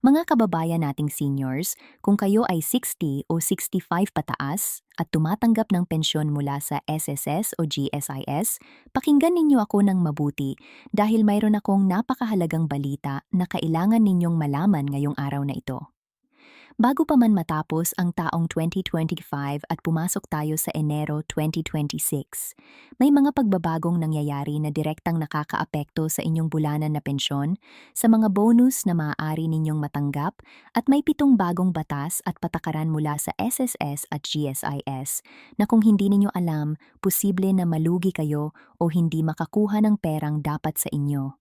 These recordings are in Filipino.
Mga kababayan nating seniors, kung kayo ay 60 o 65 pataas at tumatanggap ng pensyon mula sa SSS o GSIS, pakinggan ninyo ako ng mabuti dahil mayroon akong napakahalagang balita na kailangan ninyong malaman ngayong araw na ito. Bago pa man matapos ang taong 2025 at pumasok tayo sa Enero 2026, may mga pagbabagong nangyayari na direktang nakakaapekto sa inyong bulanan na pensyon, sa mga bonus na maaari ninyong matanggap, at may 7 bagong batas at patakaran mula sa SSS at GSIS na kung hindi ninyo alam, posible na malugi kayo o hindi makakuha ng perang dapat sa inyo.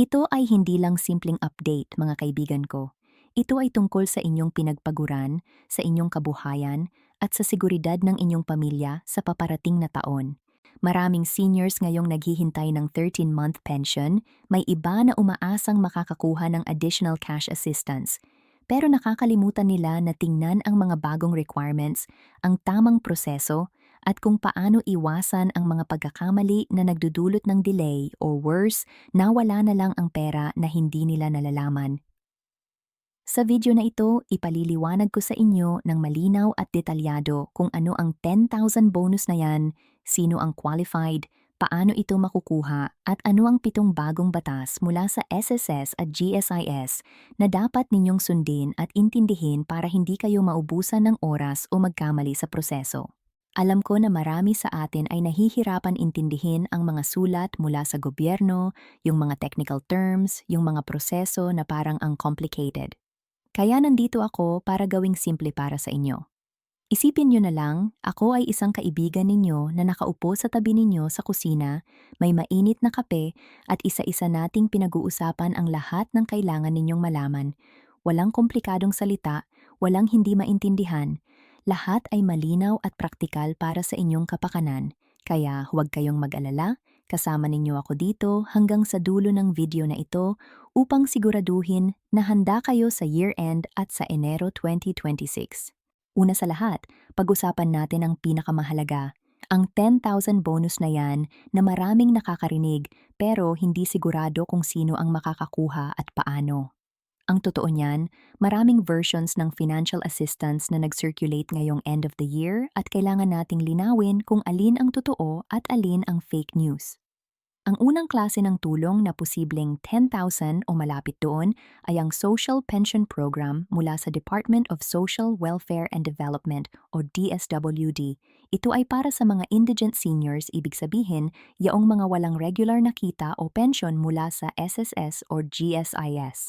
Ito ay hindi lang simpleng update, mga kaibigan ko. Ito ay tungkol sa inyong pinagpaguran, sa inyong kabuhayan, at sa seguridad ng inyong pamilya sa paparating na taon. Maraming seniors ngayong naghihintay ng 13-month pension, may iba na umaasang makakakuha ng additional cash assistance. Pero nakakalimutan nila na tingnan ang mga bagong requirements, ang tamang proseso, at kung paano iwasan ang mga pagkakamali na nagdudulot ng delay or worse, nawala na lang ang pera na hindi nila nalalaman. Sa video na ito, ipaliliwanag ko sa inyo ng malinaw at detalyado kung ano ang 10,000 bonus na yan, sino ang qualified, paano ito makukuha, at ano ang 7 bagong batas mula sa SSS at GSIS na dapat ninyong sundin at intindihin para hindi kayo maubusan ng oras o magkamali sa proseso. Alam ko na marami sa atin ay nahihirapan intindihin ang mga sulat mula sa gobyerno, yung mga technical terms, yung mga proseso na parang ang complicated. Kaya nandito ako para gawing simple para sa inyo. Isipin nyo na lang, ako ay isang kaibigan ninyo na nakaupo sa tabi ninyo sa kusina, may mainit na kape at isa-isa nating pinag-uusapan ang lahat ng kailangan ninyong malaman. Walang komplikadong salita, walang hindi maintindihan. Lahat ay malinaw at praktikal para sa inyong kapakanan. Kaya huwag kayong mag-alala, kasama ninyo ako dito hanggang sa dulo ng video na ito upang siguraduhin na handa kayo sa year-end at sa Enero 2026. Una sa lahat, pag-usapan natin ang pinakamahalaga, ang 10,000 bonus na yan na maraming nakakarinig pero hindi sigurado kung sino ang makakakuha at paano. Ang totoo niyan, maraming versions ng financial assistance na nag-circulate ngayong end of the year at kailangan nating linawin kung alin ang totoo at alin ang fake news. Ang unang klase ng tulong na posibleng 10,000 o malapit doon ay ang Social Pension Program mula sa Department of Social Welfare and Development o DSWD. Ito ay para sa mga indigent seniors, ibig sabihin, yaong mga walang regular na kita o pension mula sa SSS or GSIS.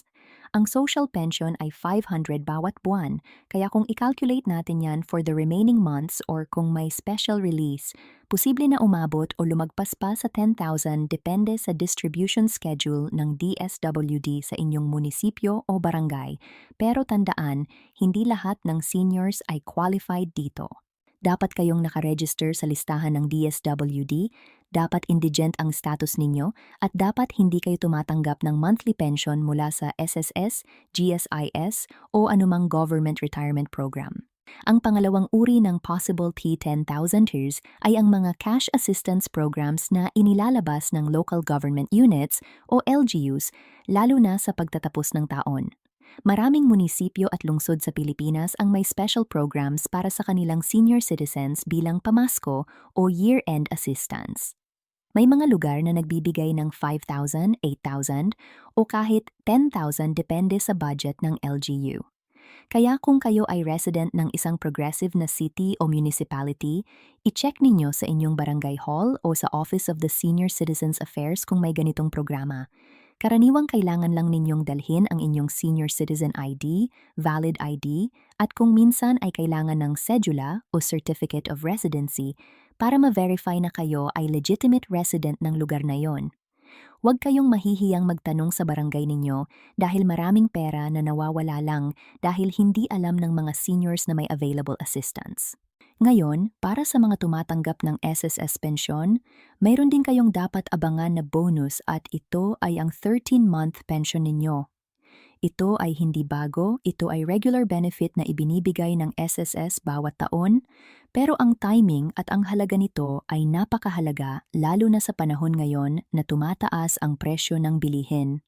Ang social pension ay 500 bawat buwan, kaya kung i-calculate natin yan for the remaining months or kung may special release, posible na umabot o lumagpas pa sa 10,000 depende sa distribution schedule ng DSWD sa inyong munisipyo o barangay. Pero tandaan, hindi lahat ng seniors ay qualified dito. Dapat kayong nakaregister sa listahan ng DSWD, dapat indigent ang status ninyo, at dapat hindi kayo tumatanggap ng monthly pension mula sa SSS, GSIS o anumang government retirement program. Ang pangalawang uri ng possible T10,000ers ay ang mga cash assistance programs na inilalabas ng local government units o LGUs lalo na sa pagtatapos ng taon. Maraming munisipyo at lungsod sa Pilipinas ang may special programs para sa kanilang senior citizens bilang pamasko o year-end assistance. May mga lugar na nagbibigay ng 5,000, 8,000 o kahit 10,000 depende sa budget ng LGU. Kaya kung kayo ay resident ng isang progressive na city o municipality, i-check ninyo sa inyong barangay hall o sa Office of the Senior Citizens Affairs kung may ganitong programa. Karaniwang kailangan lang ninyong dalhin ang inyong senior citizen ID, valid ID, at kung minsan ay kailangan ng cedula o certificate of residency para ma-verify na kayo ay legitimate resident ng lugar na yon. Huwag kayong mahihiyang magtanong sa barangay ninyo dahil maraming pera na nawawala lang dahil hindi alam ng mga seniors na may available assistance. Ngayon, para sa mga tumatanggap ng SSS pensyon, mayroon din kayong dapat abangan na bonus at ito ay ang 13-month pension ninyo. Ito ay hindi bago, ito ay regular benefit na ibinibigay ng SSS bawat taon, pero ang timing at ang halaga nito ay napakahalaga lalo na sa panahon ngayon na tumataas ang presyo ng bilihin.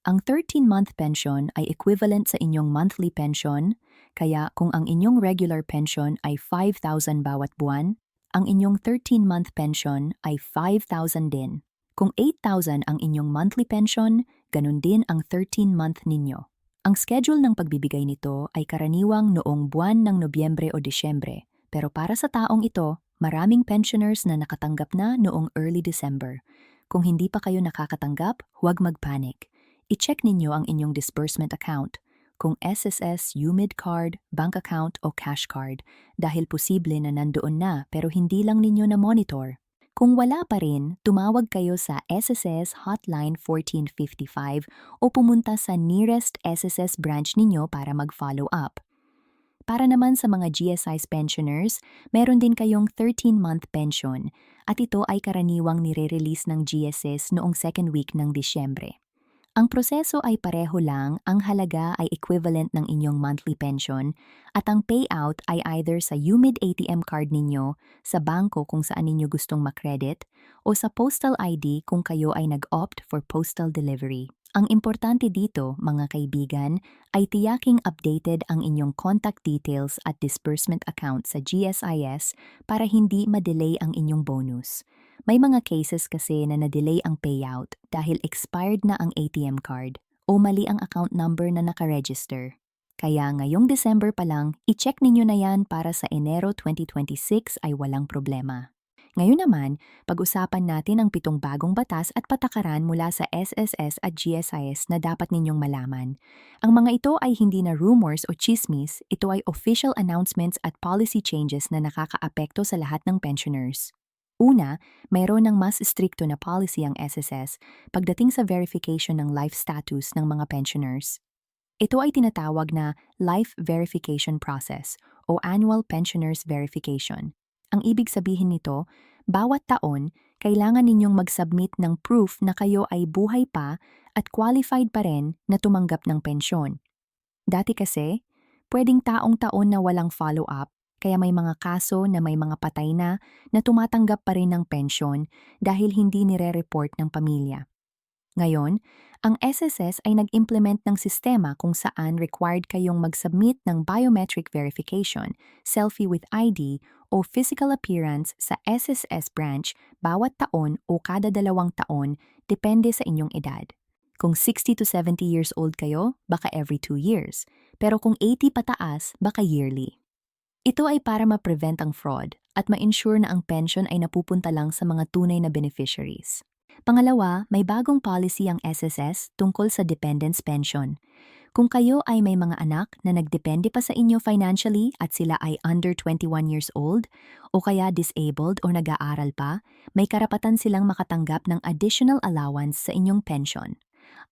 Ang 13-month pension ay equivalent sa inyong monthly pension, kaya kung ang inyong regular pension ay 5,000 bawat buwan, ang inyong 13-month pension ay 5,000 din. Kung 8,000 ang inyong monthly pension, ganun din ang 13-month ninyo. Ang schedule ng pagbibigay nito ay karaniwang noong buwan ng Nobyembre o Disyembre, pero para sa taong ito, maraming pensioners na nakatanggap na noong early December. Kung hindi pa kayo nakakatanggap, huwag magpanik. I-check ninyo ang inyong disbursement account, kung SSS, UMID card, bank account o cash card, dahil posible na nandoon na pero hindi lang ninyo na-monitor. Kung wala pa rin, tumawag kayo sa SSS Hotline 1455 o pumunta sa nearest SSS branch ninyo para mag-follow up. Para naman sa mga GSI's pensioners, meron din kayong 13-month pension at ito ay karaniwang nire-release ng GSS noong second week ng Disyembre. Ang proseso ay pareho lang, ang halaga ay equivalent ng inyong monthly pension at ang payout ay either sa UMID ATM card ninyo, sa bangko kung saan ninyo gustong makredit, o sa postal ID kung kayo ay nag-opt for postal delivery. Ang importante dito, mga kaibigan, ay tiyaking updated ang inyong contact details at disbursement account sa GSIS para hindi ma-delay ang inyong bonus. May mga cases kasi na na-delay ang payout dahil expired na ang ATM card o mali ang account number na nakaregister. Kaya ngayong December pa lang, i-check ninyo na yan para sa Enero 2026 ay walang problema. Ngayon naman, pag-usapan natin ang 7 bagong batas at patakaran mula sa SSS at GSIS na dapat ninyong malaman. Ang mga ito ay hindi na rumors o chismis, ito ay official announcements at policy changes na nakakaapekto sa lahat ng pensioners. Una, mayroon ng mas strikto na policy ang SSS pagdating sa verification ng life status ng mga pensioners. Ito ay tinatawag na Life Verification Process o Annual Pensioners Verification. Ang ibig sabihin nito, bawat taon, kailangan ninyong mag-submit ng proof na kayo ay buhay pa at qualified pa rin na tumanggap ng pensyon. Dati kasi, pwedeng taong-taon na walang follow-up, kaya may mga kaso na may mga patay na tumatanggap pa rin ng pensyon dahil hindi nire-report ng pamilya. Ngayon, ang SSS ay nag-implement ng sistema kung saan required kayong mag-submit ng biometric verification, selfie with ID o physical appearance sa SSS branch bawat taon o kada 2 taon, depende sa inyong edad. Kung 60 to 70 years old kayo, baka every 2 years. Pero kung 80 pataas, baka yearly. Ito ay para ma-prevent ang fraud at ma-ensure na ang pension ay napupunta lang sa mga tunay na beneficiaries. Pangalawa, may bagong policy ang SSS tungkol sa dependents pension. Kung kayo ay may mga anak na nagdepende pa sa inyo financially at sila ay under 21 years old o kaya disabled o nag-aaral pa, may karapatan silang makatanggap ng additional allowance sa inyong pension.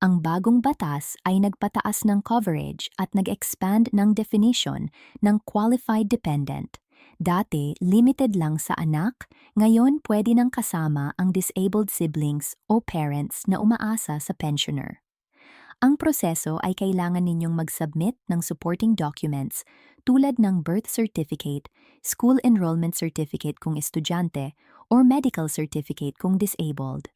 Ang bagong batas ay nagpataas ng coverage at nag-expand ng definition ng qualified dependent. Dati, limited lang sa anak, ngayon pwede nang kasama ang disabled siblings o parents na umaasa sa pensioner. Ang proseso ay kailangan ninyong mag-submit ng supporting documents tulad ng birth certificate, school enrollment certificate kung estudyante, or medical certificate kung disabled.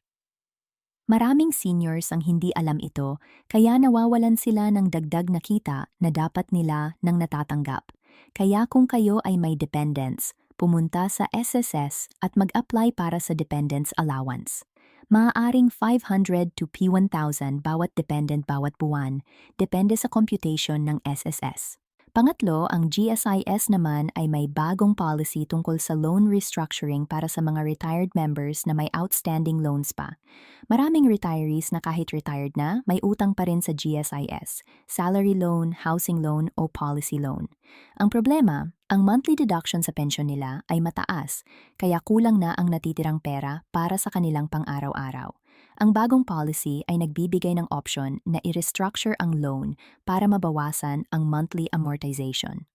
Maraming seniors ang hindi alam ito, kaya nawawalan sila ng dagdag na kita na dapat nila nang natatanggap. Kaya kung kayo ay may dependents, pumunta sa SSS at mag-apply para sa dependents allowance. Maaaring 500 to P1,000 bawat dependent bawat buwan, depende sa computation ng SSS. Pangatlo, ang GSIS naman ay may bagong policy tungkol sa loan restructuring para sa mga retired members na may outstanding loans pa. Maraming retirees na kahit retired na, may utang pa rin sa GSIS, salary loan, housing loan o policy loan. Ang problema, ang monthly deduction sa pensyon nila ay mataas, kaya kulang na ang natitirang pera para sa kanilang pang-araw-araw. Ang bagong policy ay nagbibigay ng option na i-restructure ang loan para mabawasan ang monthly amortization.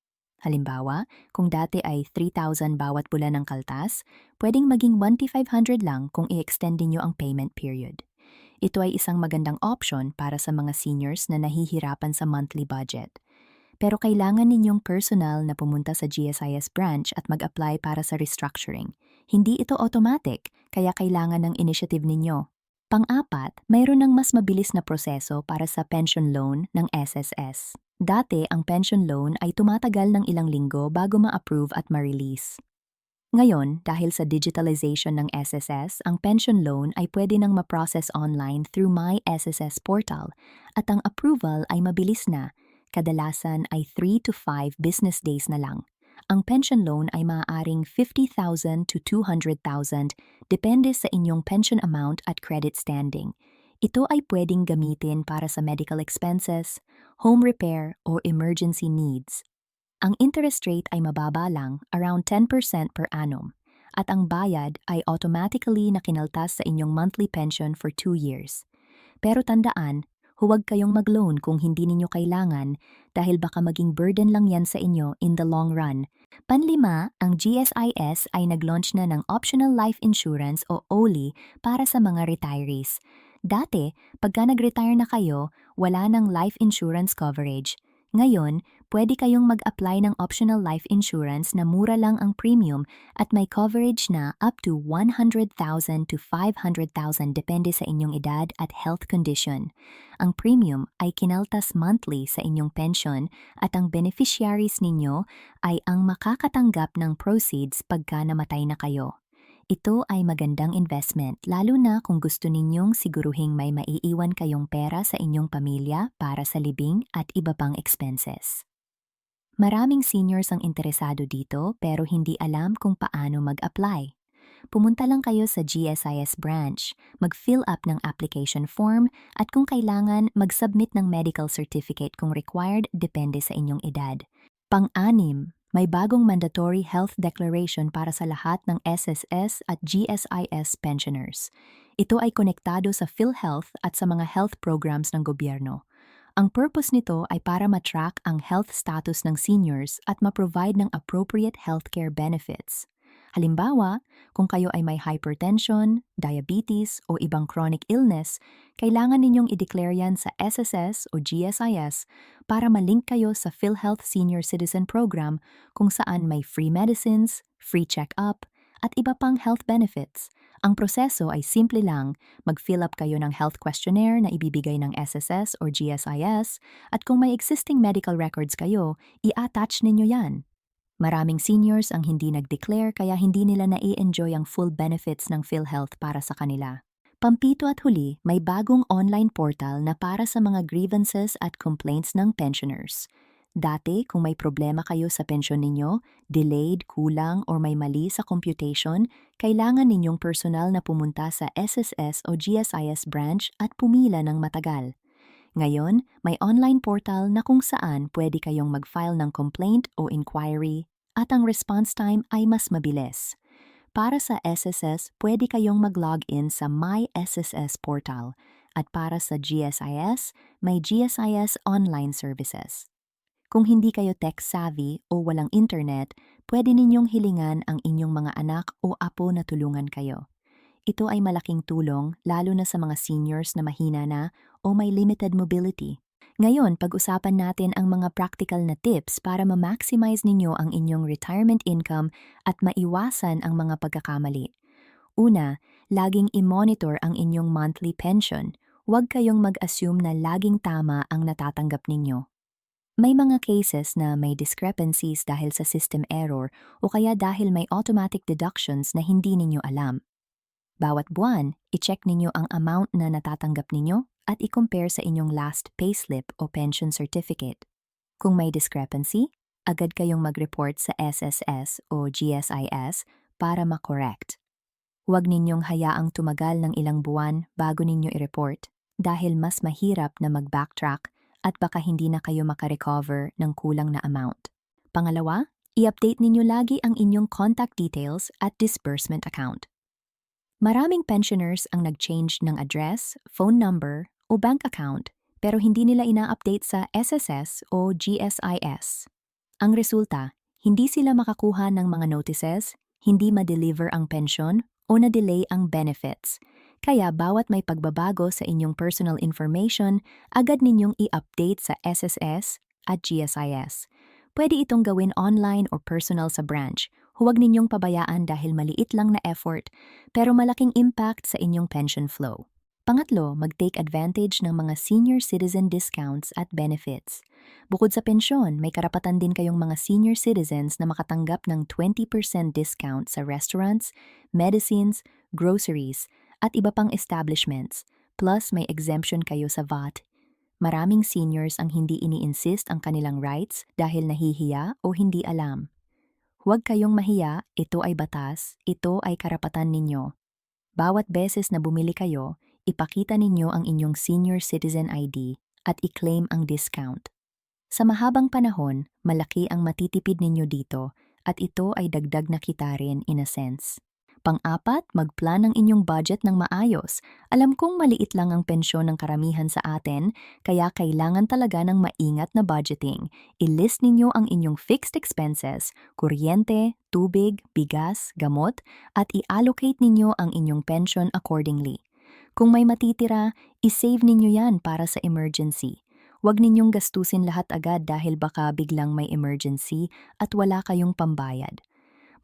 Halimbawa, kung dati ay 3,000 bawat bulan ng kaltas, pwedeng maging 1,500 lang kung i-extend niyo ang payment period. Ito ay isang magandang option para sa mga seniors na nahihirapan sa monthly budget. Pero kailangan ninyong personal na pumunta sa GSIS branch at mag-apply para sa restructuring. Hindi ito automatic, kaya kailangan ng initiative ninyo. Pang-apat, mayroon ng mas mabilis na proseso para sa pension loan ng SSS. Dati, ang pension loan ay tumatagal ng ilang linggo bago ma-approve at ma-release. Ngayon, dahil sa digitalization ng SSS, ang pension loan ay pwede nang ma-process online through My SSS portal at ang approval ay mabilis na, kadalasan ay 3 to 5 business days na lang. Ang pension loan ay maaaring 50,000 to 200,000 depende sa inyong pension amount at credit standing. Ito ay pwedeng gamitin para sa medical expenses, home repair, o emergency needs. Ang interest rate ay mababa lang, around 10% per annum, at ang bayad ay automatically nakinaltas sa inyong monthly pension for 2 years. Pero tandaan, huwag kayong mag-loan kung hindi ninyo kailangan dahil baka maging burden lang yan sa inyo in the long run. Panlima, ang GSIS ay nag-launch na ng Optional Life Insurance o OLI para sa mga retirees. Dati, pagka nag-retire na kayo, wala nang life insurance coverage. Ngayon, pwede kayong mag-apply ng optional life insurance na mura lang ang premium at may coverage na up to 100,000 to 500,000 depende sa inyong edad at health condition. Ang premium ay kinaltas monthly sa inyong pension at ang beneficiaries ninyo ay ang makakatanggap ng proceeds pagka namatay na kayo. Ito ay magandang investment lalo na kung gusto ninyong siguruhing may maiiwan kayong pera sa inyong pamilya para sa libing at iba pang expenses. Maraming seniors ang interesado dito pero hindi alam kung paano mag-apply. Pumunta lang kayo sa GSIS branch, mag-fill up ng application form at kung kailangan mag-submit ng medical certificate kung required depende sa inyong edad. Pang-anim, may bagong mandatory health declaration para sa lahat ng SSS at GSIS pensioners. Ito ay konektado sa PhilHealth at sa mga health programs ng gobyerno. Ang purpose nito ay para ma-track ang health status ng seniors at ma-provide ng appropriate healthcare benefits. Halimbawa, kung kayo ay may hypertension, diabetes o ibang chronic illness, kailangan ninyong i-declare yan sa SSS o GSIS para malink kayo sa PhilHealth Senior Citizen Program kung saan may free medicines, free check-up, at iba pang health benefits. Ang proseso ay simple lang, mag-fill up kayo ng health questionnaire na ibibigay ng SSS or GSIS at kung may existing medical records kayo, i-attach ninyo yan. Maraming seniors ang hindi nag-declare kaya hindi nila na-enjoy ang full benefits ng PhilHealth para sa kanila. Pampito at huli, may bagong online portal na para sa mga grievances at complaints ng pensioners. Dati, kung may problema kayo sa pensyon ninyo, delayed, kulang, or may mali sa computation, kailangan ninyong personal na pumunta sa SSS o GSIS branch at pumila ng matagal. Ngayon, may online portal na kung saan pwede kayong mag-file ng complaint o inquiry at ang response time ay mas mabilis. Para sa SSS, pwede kayong mag-login sa My SSS portal at para sa GSIS, may GSIS online services. Kung hindi kayo tech-savvy o walang internet, pwede ninyong hilingan ang inyong mga anak o apo na tulungan kayo. Ito ay malaking tulong lalo na sa mga seniors na mahina na o may limited mobility. Ngayon, pag-usapan natin ang mga practical na tips para ma-maximize ninyo ang inyong retirement income at maiwasan ang mga pagkakamali. Una, laging i-monitor ang inyong monthly pension. Huwag kayong mag-assume na laging tama ang natatanggap ninyo. May mga cases na may discrepancies dahil sa system error o kaya dahil may automatic deductions na hindi ninyo alam. Bawat buwan, i-check ninyo ang amount na natatanggap ninyo at i-compare sa inyong last payslip o pension certificate. Kung may discrepancy, agad kayong mag-report sa SSS o GSIS para ma-correct. Huwag ninyong hayaang tumagal ng ilang buwan bago ninyo i-report dahil mas mahirap na mag-backtrack at baka hindi na kayo makarecover ng kulang na amount. Pangalawa, i-update ninyo lagi ang inyong contact details at disbursement account. Maraming pensioners ang nag-change ng address, phone number, o bank account pero hindi nila ina-update sa SSS o GSIS. Ang resulta, hindi sila makakuha ng mga notices, hindi ma-deliver ang pensyon, o na-delay ang benefits. Kaya bawat may pagbabago sa inyong personal information, agad ninyong i-update sa SSS at GSIS. Pwede itong gawin online or personal sa branch. Huwag ninyong pabayaan dahil maliit lang na effort pero malaking impact sa inyong pension flow. Pangatlo, mag-take advantage ng mga senior citizen discounts at benefits. Bukod sa pensyon, may karapatan din kayong mga senior citizens na makatanggap ng 20% discount sa restaurants, medicines, groceries, at iba pang establishments. Plus, may exemption kayo sa VAT. Maraming seniors ang hindi ini-insist ang kanilang rights dahil nahihiya o hindi alam. Huwag kayong mahiya, ito ay batas, ito ay karapatan ninyo. Bawat beses na bumili kayo, ipakita ninyo ang inyong senior citizen ID at i-claim ang discount. Sa mahabang panahon, malaki ang matitipid ninyo dito at ito ay dagdag na kita rin in a sense. Pang-apat, mag-plan ng inyong budget ng maayos. Alam kong maliit lang ang pensyon ng karamihan sa atin, kaya kailangan talaga ng maingat na budgeting. I-list ninyo ang inyong fixed expenses, kuryente, tubig, bigas, gamot, at i-allocate ninyo ang inyong pension accordingly. Kung may matitira, i-save ninyo yan para sa emergency. Huwag ninyong gastusin lahat agad dahil baka biglang may emergency at wala kayong pambayad.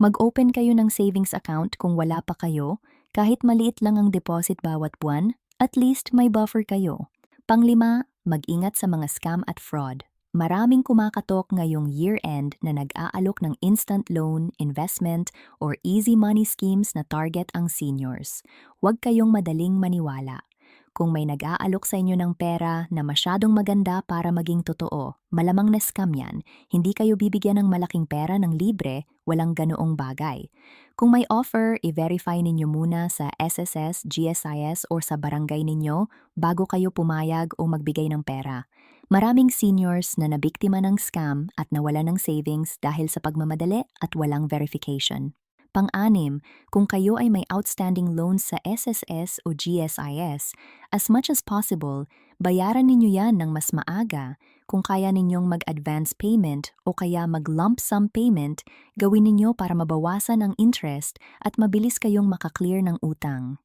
Mag-open kayo ng savings account kung wala pa kayo, kahit maliit lang ang deposit bawat buwan, at least may buffer kayo. Panglima, mag-ingat sa mga scam at fraud. Maraming kumakatok ngayong year-end na nag-aalok ng instant loan, investment, or easy money schemes na target ang seniors. Huwag kayong madaling maniwala. Kung may nag-aalok sa inyo ng pera na masyadong maganda para maging totoo, malamang na scam yan. Hindi kayo bibigyan ng malaking pera ng libre, walang ganoong bagay. Kung may offer, i-verify ninyo muna sa SSS, GSIS or sa barangay ninyo bago kayo pumayag o magbigay ng pera. Maraming seniors na nabiktima ng scam at nawala ng savings dahil sa pagmamadali at walang verification. Pang-anim, kung kayo ay may outstanding loans sa SSS o GSIS, as much as possible, bayaran ninyo yan ng mas maaga. Kung kaya ninyong mag-advance payment o kaya mag-lump sum payment, gawin ninyo para mabawasan ang interest at mabilis kayong makaklear ng utang.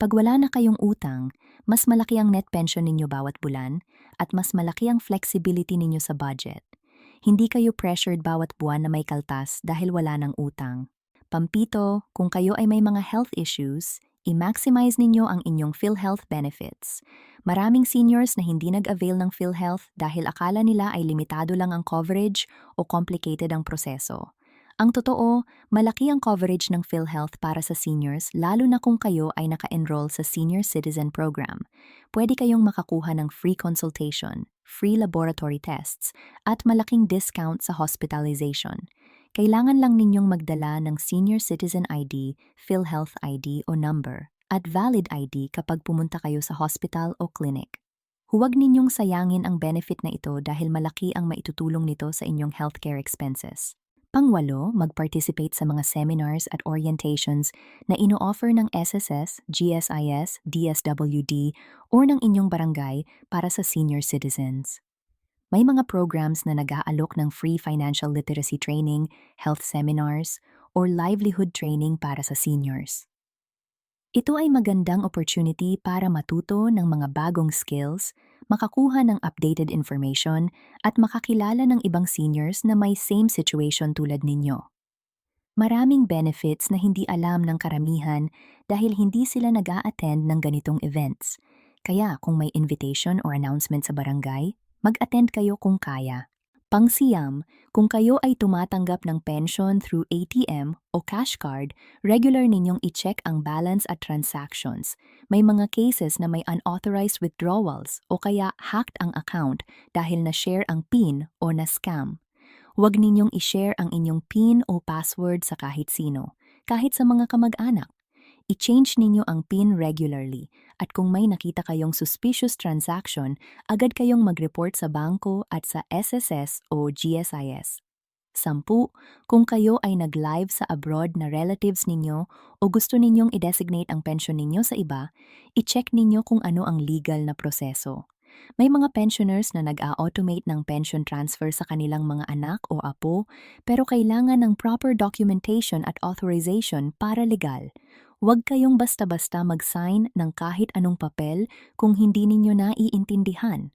Pag wala na kayong utang, mas malaki ang net pension ninyo bawat bulan at mas malaki ang flexibility ninyo sa budget. Hindi kayo pressured bawat buwan na may kaltas dahil wala ng utang. Pampito, kung kayo ay may mga health issues, i-maximize ninyo ang inyong PhilHealth benefits. Maraming seniors na hindi nag-avail ng PhilHealth dahil akala nila ay limitado lang ang coverage o complicated ang proseso. Ang totoo, malaki ang coverage ng PhilHealth para sa seniors lalo na kung kayo ay naka-enroll sa Senior Citizen Program. Pwede kayong makakuha ng free consultation, free laboratory tests, at malaking discount sa hospitalization. Kailangan lang ninyong magdala ng Senior Citizen ID, PhilHealth ID o number, at valid ID kapag pumunta kayo sa hospital o clinic. Huwag ninyong sayangin ang benefit na ito dahil malaki ang maitutulong nito sa inyong healthcare expenses. Pangwalo, mag-participate sa mga seminars at orientations na ino-offer ng SSS, GSIS, DSWD, or ng inyong barangay para sa senior citizens. May mga programs na nag-aalok ng free financial literacy training, health seminars, or livelihood training para sa seniors. Ito ay magandang opportunity para matuto ng mga bagong skills, makakuha ng updated information, at makakilala ng ibang seniors na may same situation tulad ninyo. Maraming benefits na hindi alam ng karamihan dahil hindi sila nag-a-attend ng ganitong events. Kaya kung may invitation or announcement sa barangay, mag-attend kayo kung kaya. Pangsiyam, kung kayo ay tumatanggap ng pension through ATM o cash card, regular ninyong i-check ang balance at transactions. May mga cases na may unauthorized withdrawals o kaya hacked ang account dahil na-share ang PIN o na-scam. Huwag ninyong i-share ang inyong PIN o password sa kahit sino, kahit sa mga kamag-anak. I-change ninyo ang PIN regularly at kung may nakita kayong suspicious transaction, agad kayong mag-report sa bangko at sa SSS o GSIS. 10. Kung kayo ay nag-live sa abroad na relatives ninyo o gusto ninyong i-designate ang pension ninyo sa iba, i-check ninyo kung ano ang legal na proseso. May mga pensioners na nag-a-automate ng pension transfer sa kanilang mga anak o apo, pero kailangan ng proper documentation at authorization para legal. Huwag kayong basta-basta mag-sign ng kahit anong papel kung hindi ninyo naiintindihan.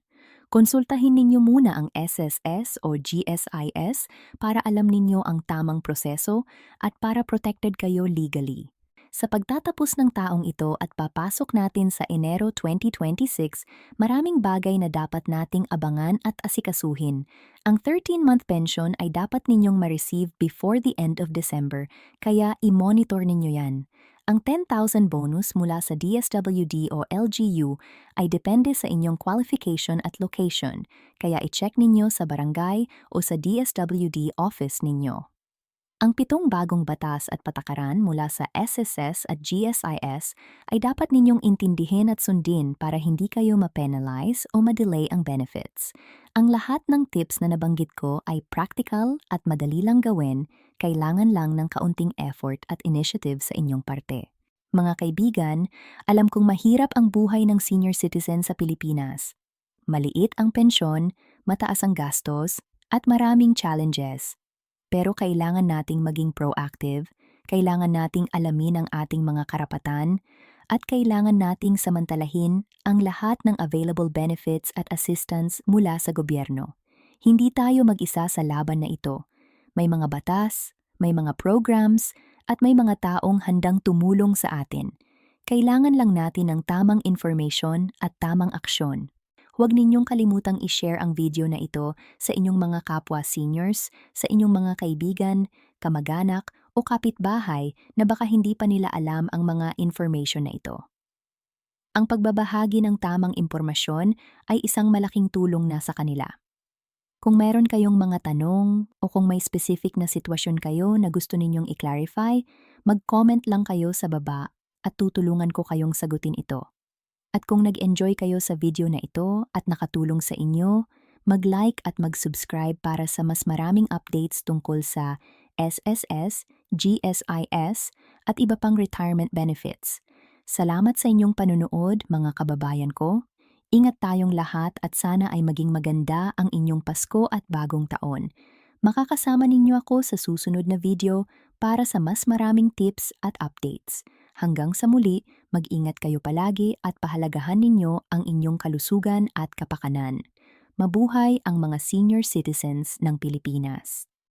Konsultahin ninyo muna ang SSS o GSIS para alam ninyo ang tamang proseso at para protected kayo legally. Sa pagtatapos ng taong ito at papasok natin sa Enero 2026, maraming bagay na dapat nating abangan at asikasuhin. Ang 13-month pension ay dapat ninyong ma-receive before the end of December, kaya i-monitor ninyo yan. Ang 10,000 bonus mula sa DSWD o LGU ay depende sa inyong qualification at location, kaya i-check ninyo sa barangay o sa DSWD office ninyo. Ang 7 bagong batas at patakaran mula sa SSS at GSIS ay dapat ninyong intindihin at sundin para hindi kayo ma-penalize o ma-delay ang benefits. Ang lahat ng tips na nabanggit ko ay practical at madali lang gawin, kailangan lang ng kaunting effort at initiative sa inyong parte. Mga kaibigan, alam kong mahirap ang buhay ng senior citizen sa Pilipinas. Maliit ang pensyon, mataas ang gastos, at maraming challenges. Pero kailangan nating maging proactive, kailangan nating alamin ang ating mga karapatan, at kailangan nating samantalahin ang lahat ng available benefits at assistance mula sa gobyerno. Hindi tayo mag-isa sa laban na ito. May mga batas, may mga programs, at may mga taong handang tumulong sa atin. Kailangan lang natin ng tamang information at tamang aksyon. Huwag ninyong kalimutang i-share ang video na ito sa inyong mga kapwa seniors, sa inyong mga kaibigan, kamag-anak o kapitbahay na baka hindi pa nila alam ang mga information na ito. Ang pagbabahagi ng tamang impormasyon ay isang malaking tulong na sa kanila. Kung meron kayong mga tanong o kung may specific na sitwasyon kayo na gusto ninyong i-clarify, mag-comment lang kayo sa baba at tutulungan ko kayong sagutin ito. At kung nag-enjoy kayo sa video na ito at nakatulong sa inyo, mag-like at mag-subscribe para sa mas maraming updates tungkol sa SSS, GSIS at iba pang retirement benefits. Salamat sa inyong panunood, mga kababayan ko. Ingat tayong lahat at sana ay maging maganda ang inyong Pasko at bagong taon. Makakasama ninyo ako sa susunod na video para sa mas maraming tips at updates. Hanggang sa muli, mag-ingat kayo palagi at pahalagahan ninyo ang inyong kalusugan at kapakanan. Mabuhay ang mga senior citizens ng Pilipinas.